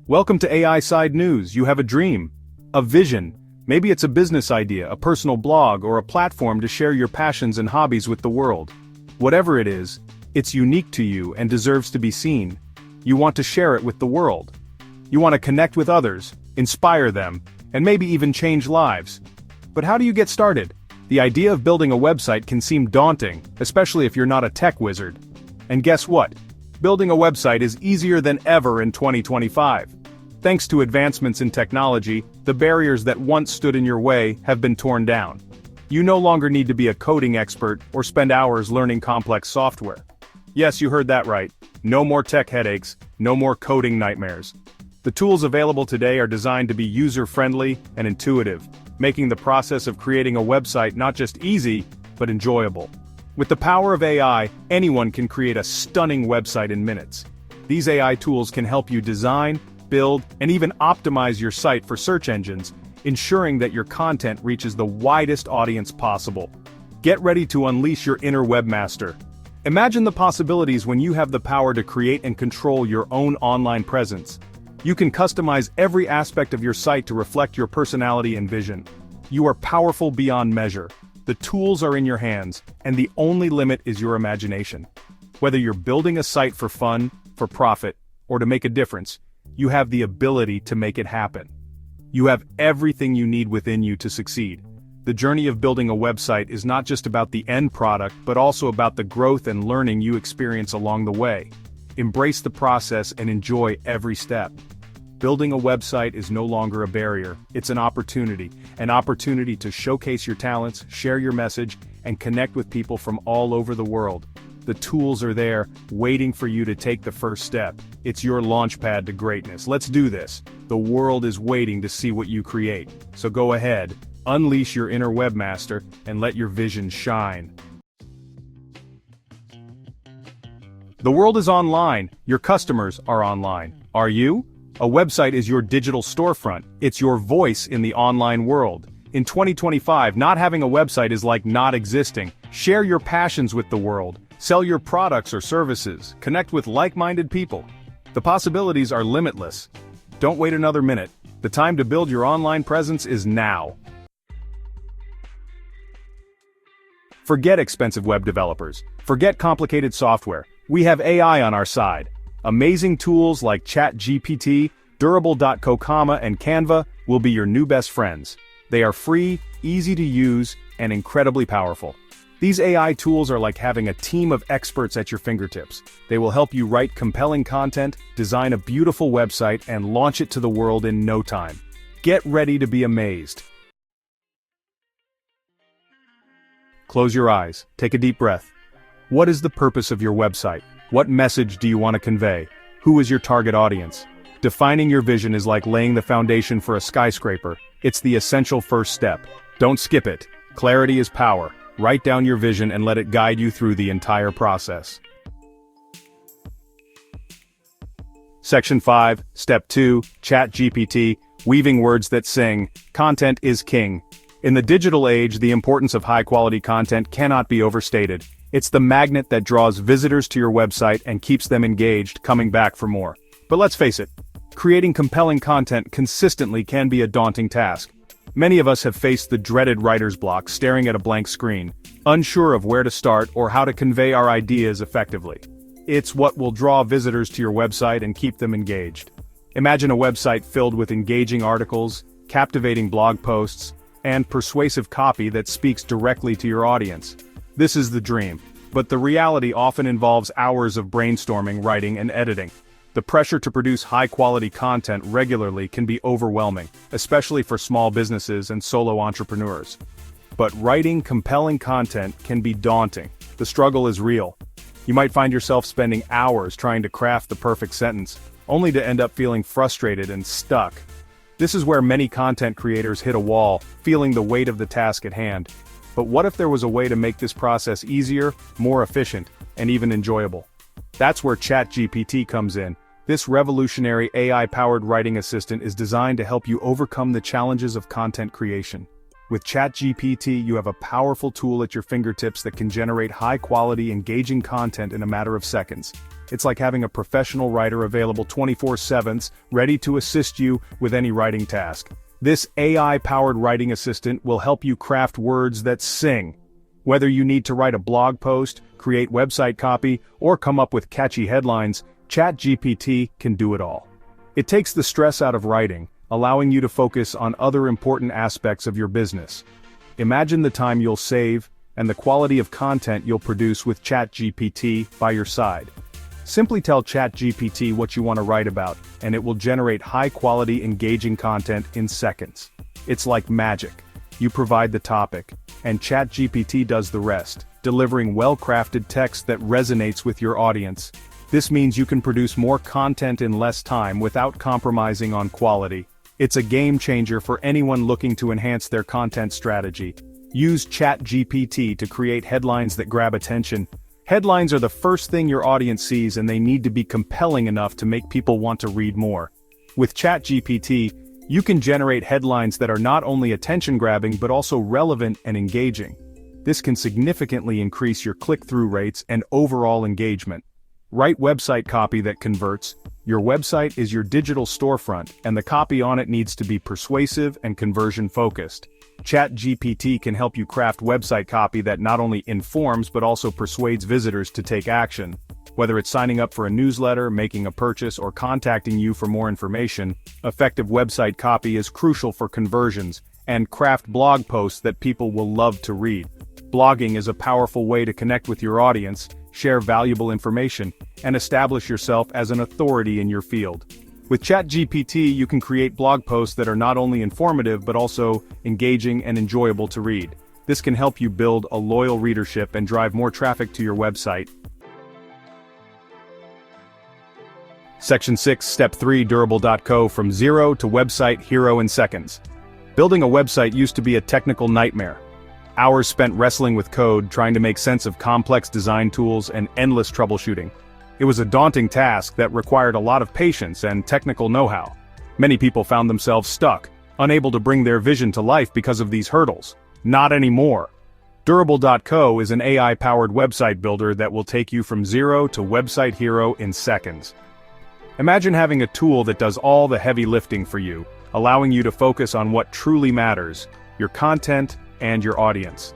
Welcome to AI Side News. You have a dream, a vision. Maybe it's a business idea, a personal blog, or a platform to share your passions and hobbies with the world. Whatever it is, it's unique to you and deserves to be seen. You want to share it with the world. You want to connect with others, inspire them, and maybe even change lives. But how do you get started? The idea of building a website can seem daunting, especially if you're not a tech wizard. And guess what? Building a website is easier than ever in 2025. Thanks to advancements in technology, the barriers that once stood in your way have been torn down. You no longer need to be a coding expert or spend hours learning complex software. Yes, you heard that right. No more tech headaches, no more coding nightmares. The tools available today are designed to be user-friendly and intuitive, making the process of creating a website not just easy, but enjoyable. With the power of AI, anyone can create a stunning website in minutes. These AI tools can help you design, build, and even optimize your site for search engines, ensuring that your content reaches the widest audience possible. Get ready to unleash your inner webmaster. Imagine the possibilities when you have the power to create and control your own online presence. You can customize every aspect of your site to reflect your personality and vision. You are powerful beyond measure. The tools are in your hands, and the only limit is your imagination. Whether you're building a site for fun, for profit, or to make a difference, you have the ability to make it happen. You have everything you need within you to succeed. The journey of building a website is not just about the end product, but also about the growth and learning you experience along the way. Embrace the process and enjoy every step. Building a website is no longer a barrier, it's an opportunity to showcase your talents, share your message, and connect with people from all over the world. The tools are there, waiting for you to take the first step. It's your launchpad to greatness. Let's do this. The world is waiting to see what you create. So go ahead, unleash your inner webmaster, and let your vision shine. The world is online, your customers are online. Are you? A website is your digital storefront. It's your voice in the online world. In 2025, not having a website is like not existing. Share your passions with the world. Sell your products or services. Connect with like-minded people. The possibilities are limitless. Don't wait another minute. The time to build your online presence is now. Forget expensive web developers. Forget complicated software. We have AI on our side. Amazing tools like ChatGPT, Durable.co, and Canva will be your new best friends. They are free, easy to use, and incredibly powerful. These AI tools are like having a team of experts at your fingertips. They will help you write compelling content, design a beautiful website, and launch it to the world in no time. Get ready to be amazed. Close your eyes, take a deep breath. What is the purpose of your website? What message do you want to convey? Who is your target audience? Defining your vision is like laying the foundation for a skyscraper. It's the essential first step. Don't skip it. Clarity is power. Write down your vision and let it guide you through the entire process. Section 5, Step 2, ChatGPT, weaving words that sing. Content is king. In the digital age, the importance of high-quality content cannot be overstated. It's the magnet that draws visitors to your website and keeps them engaged, coming back for more. But let's face it, creating compelling content consistently can be a daunting task. Many of us have faced the dreaded writer's block, staring at a blank screen, unsure of where to start or how to convey our ideas effectively. It's what will draw visitors to your website and keep them engaged. Imagine a website filled with engaging articles, captivating blog posts, and persuasive copy that speaks directly to your audience. This is the dream, but the reality often involves hours of brainstorming, writing, and editing. The pressure to produce high-quality content regularly can be overwhelming, especially for small businesses and solo entrepreneurs. But writing compelling content can be daunting. The struggle is real. You might find yourself spending hours trying to craft the perfect sentence, only to end up feeling frustrated and stuck. This is where many content creators hit a wall, feeling the weight of the task at hand. But what if there was a way to make this process easier, more efficient, and even enjoyable? That's where ChatGPT comes in. This revolutionary AI-powered writing assistant is designed to help you overcome the challenges of content creation. With ChatGPT, you have a powerful tool at your fingertips that can generate high-quality, engaging content in a matter of seconds. It's like having a professional writer available 24/7, ready to assist you with any writing task. This AI-powered writing assistant will help you craft words that sing. Whether you need to write a blog post, create website copy, or come up with catchy headlines, ChatGPT can do it all. It takes the stress out of writing, allowing you to focus on other important aspects of your business. Imagine the time you'll save and the quality of content you'll produce with ChatGPT by your side. Simply tell ChatGPT what you want to write about, and it will generate high-quality, engaging content in seconds. It's like magic. You provide the topic, and ChatGPT does the rest, delivering well-crafted text that resonates with your audience. This means you can produce more content in less time without compromising on quality. It's a game changer for anyone looking to enhance their content strategy. Use ChatGPT to create headlines that grab attention. Headlines are the first thing your audience sees, and they need to be compelling enough to make people want to read more. With ChatGPT, you can generate headlines that are not only attention-grabbing but also relevant and engaging. This can significantly increase your click-through rates and overall engagement. Write website copy that converts. Your website is your digital storefront, and the copy on it needs to be persuasive and conversion-focused. ChatGPT can help you craft website copy that not only informs but also persuades visitors to take action. Whether it's signing up for a newsletter, making a purchase, or contacting you for more information, effective website copy is crucial for conversions, and craft blog posts that people will love to read. Blogging is a powerful way to connect with your audience, share valuable information, and establish yourself as an authority in your field. With ChatGPT, you can create blog posts that are not only informative but also engaging and enjoyable to read. This can help you build a loyal readership and drive more traffic to your website. Section 6, Step 3, Durable.co, from zero to website hero in seconds. Building a website used to be a technical nightmare. Hours spent wrestling with code, trying to make sense of complex design tools, and endless troubleshooting. It was a daunting task that required a lot of patience and technical know-how. Many people found themselves stuck, unable to bring their vision to life because of these hurdles. Not anymore. Durable.co is an AI-powered website builder that will take you from zero to website hero in seconds. Imagine having a tool that does all the heavy lifting for you, allowing you to focus on what truly matters, your content and your audience.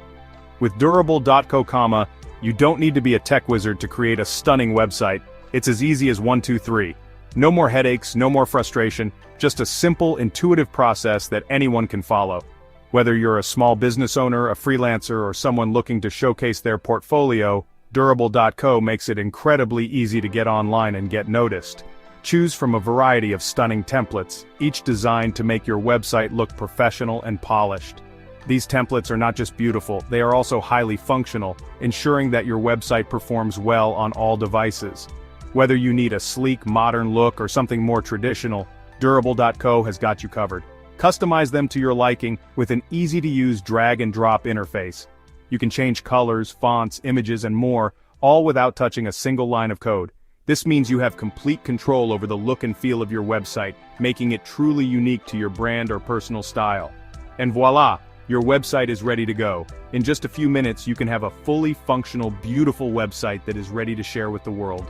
With Durable.co, you don't need to be a tech wizard to create a stunning website. It's as easy as 1, 2, 3. No more headaches, no more frustration, just a simple, intuitive process that anyone can follow. Whether you're a small business owner, a freelancer, or someone looking to showcase their portfolio, Durable.co makes it incredibly easy to get online and get noticed. Choose from a variety of stunning templates, each designed to make your website look professional and polished. These templates are not just beautiful, they are also highly functional, ensuring that your website performs well on all devices. Whether you need a sleek, modern look or something more traditional, Durable.co has got you covered. Customize them to your liking with an easy-to-use drag-and-drop interface. You can change colors, fonts, images, and more, all without touching a single line of code. This means you have complete control over the look and feel of your website, making it truly unique to your brand or personal style. And voila! Your website is ready to go. In just a few minutes, you can have a fully functional, beautiful website that is ready to share with the world.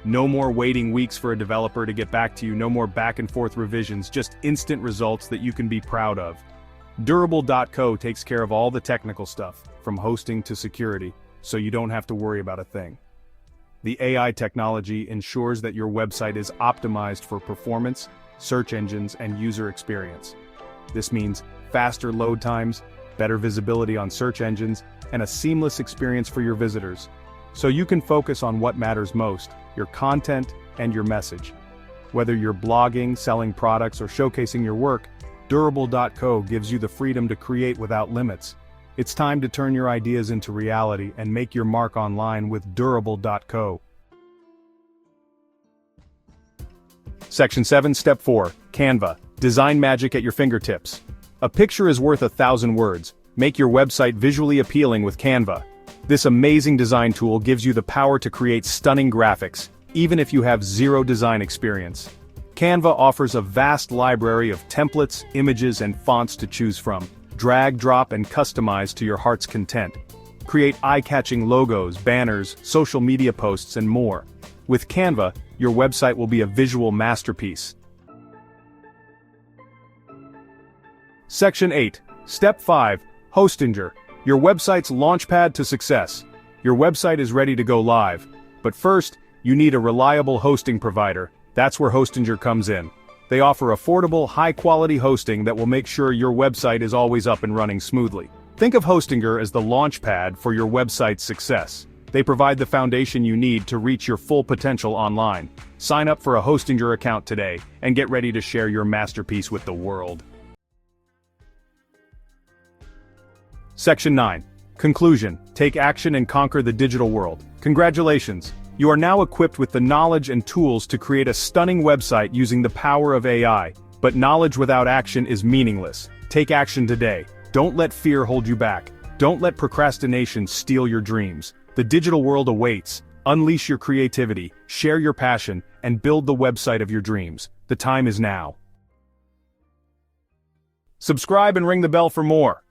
No more waiting weeks for a developer to get back to you, no more back and forth revisions, just instant results that you can be proud of. Durable.co takes care of all the technical stuff, from hosting to security, so you don't have to worry about a thing. The AI technology ensures that your website is optimized for performance, search engines, and user experience. This means faster load times, better visibility on search engines, and a seamless experience for your visitors. So you can focus on what matters most, your content and your message. Whether you're blogging, selling products, or showcasing your work, Durable.co gives you the freedom to create without limits. It's time to turn your ideas into reality and make your mark online with Durable.co. Section 7, Step 4, Canva. Design magic at your fingertips. A picture is worth 1,000 words. Make your website visually appealing with Canva. This amazing design tool gives you the power to create stunning graphics, even if you have zero design experience. Canva offers a vast library of templates, images, and fonts to choose from. Drag, drop, and customize to your heart's content. Create eye-catching logos, banners, social media posts, and more. With Canva, your website will be a visual masterpiece. Section 8. Step 5. Hostinger. Your website's launchpad to success. Your website is ready to go live. But first, you need a reliable hosting provider. That's where Hostinger comes in. They offer affordable, high-quality hosting that will make sure your website is always up and running smoothly. Think of Hostinger as the launchpad for your website's success. They provide the foundation you need to reach your full potential online. Sign up for a Hostinger account today and get ready to share your masterpiece with the world. Section 9. Conclusion. Take action and conquer the digital world. Congratulations! You are now equipped with the knowledge and tools to create a stunning website using the power of AI. But knowledge without action is meaningless. Take action today. Don't let fear hold you back. Don't let procrastination steal your dreams. The digital world awaits. Unleash your creativity, share your passion, and build the website of your dreams. The time is now. Subscribe and ring the bell for more.